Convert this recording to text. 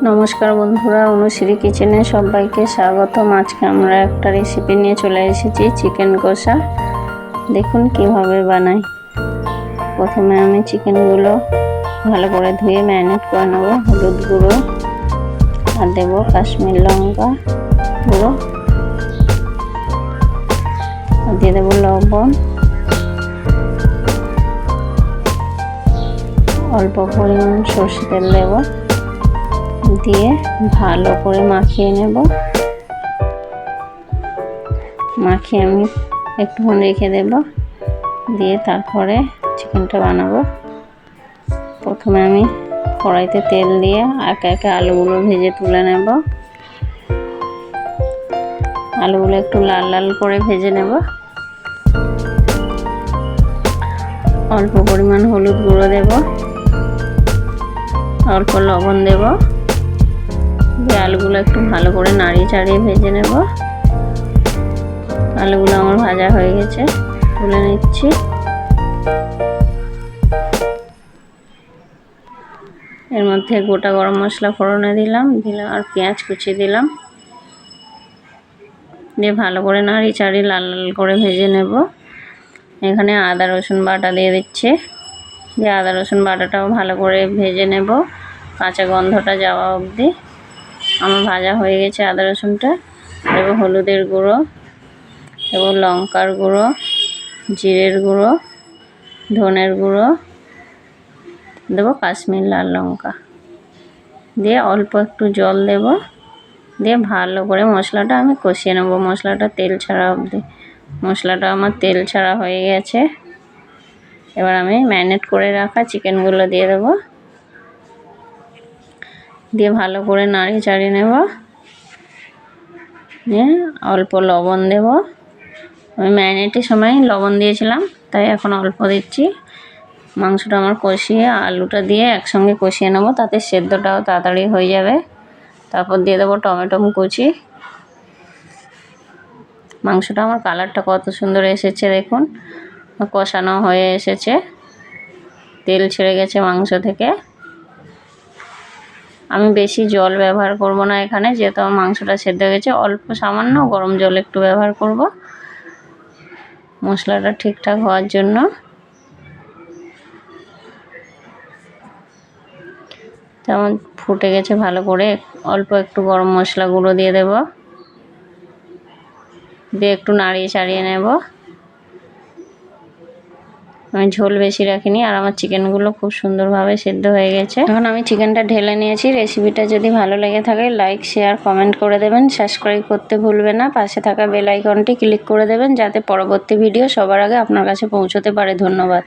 নমস্কার বন্ধুরা, অনুশ্রী কিচেনে সবাইকে স্বাগতম। আজকে আমরা একটা রেসিপি নিয়ে চলে এসেছি, চিকেন কষা। দেখুন কিভাবে বানাই। প্রথমে আমি চিকেনগুলো ভালো করে ধুয়ে ম্যারিনেট করে নেব। হলুদ গুঁড়ো আর দেবো কাশ্মীর লঙ্কা গুঁড়ো, আর দিয়ে দেবো লবণ, অল্প পরিমাণ সরষে তেল দেবো, দিয়ে ভালো করে মাখিয়ে নেব। মাখিয়ে আমি একটুক্ষণ রেখে দেব, দিয়ে তারপরে চিকেনটা বানাবো। প্রথমে আমি কড়াইতে তেল দিয়ে একে একে আলুগুলো ভেজে তুলে নেব। আলুগুলো একটু লাল লাল করে ভেজে নেব। অল্প পরিমাণ হলুদ গুঁড়ো দেব, অল্প লবণ দেব, দিয়ে আলুগুলো একটু ভালো করে নাড়িয়ে চাড়িয়ে ভেজে নেব। আলুগুলো আমার ভাজা হয়ে গেছে, তুলে নিচ্ছি। এর মধ্যে গোটা গরম মশলা ফোড়নে দিলাম আর পেঁয়াজ কুচি দিলাম, দিয়ে ভালো করে নাড়িয়ে চাড়িয়ে লাল লাল করে ভেজে নেব। এখানে আদা রসুন বাটা দিয়ে দিচ্ছি, দিয়ে আদা রসুন বাটাটাও ভালো করে ভেজে নেব, কাঁচা গন্ধটা যাওয়া অবধি। আমার ভাজা হয়ে গেছে আদা রসুনটা। দেবো হলুদের গুঁড়ো, দেবো লঙ্কার গুঁড়ো, জিরের গুঁড়ো, ধনের গুঁড়ো, দেবো কাশ্মীর লাল লঙ্কা, দিয়ে অল্প একটু জল দেব, দিয়ে ভালো করে মশলাটা আমি কষিয়ে নেব, মশলাটা তেল ছাড়া অবধি। মশলাটা আমার তেল ছাড়া হয়ে গেছে। এবার আমি ম্যারিনেট করে রাখা চিকেনগুলো দিয়ে দেবো, দিয়ে ভালো করে নাড়িয়ে চাড়িয়ে নেব। দিয়ে অল্প লবণ দেব। আমি ম্যারিনেটের সময় লবণ দিয়েছিলাম, তাই এখন অল্প দিচ্ছি। মাংসটা আমার কষিয়ে আলুটা দিয়ে একসঙ্গে কষিয়ে নেব, তাতে সেদ্ধটাও তাড়াতাড়ি হয়ে যাবে। তারপর দিয়ে দেবো টমেটো কুচি। মাংসটা আমার কালারটা কত সুন্দর এসেছে দেখুন, কষানো হয়ে এসেছে, তেল ছেড়ে গেছে মাংস থেকে। আমি বেশি জল ব্যবহার করব না এখানে, যেহেতু আমার মাংসটা সেদ্ধ হয়ে গেছে। অল্প সামান্য গরম জল একটু ব্যবহার করব মশলাটা ঠিকঠাক হওয়ার জন্য। যেমন ফুটে গেছে ভালো করে, অল্প একটু গরম মশলা গুঁড়ো দিয়ে দেব, দিয়ে একটু নাড়িয়ে চাড়িয়ে নেব। আমি ঝোল বেশি রাখিনি, আর আমার চিকেনগুলো খুব সুন্দরভাবে সেদ্ধ হয়ে গেছে। এখন আমি চিকেনটা ঢেলে নিয়েছি। রেসিপিটা যদি ভালো লেগে থাকে লাইক শেয়ার কমেন্ট করে দেবেন, সাবস্ক্রাইব করতে ভুলবেন না। পাশে থাকা বেল আইকনটি ক্লিক করে দেবেন, যাতে পরবর্তী ভিডিও সবার আগে আপনার কাছে পৌঁছতে পারে। ধন্যবাদ।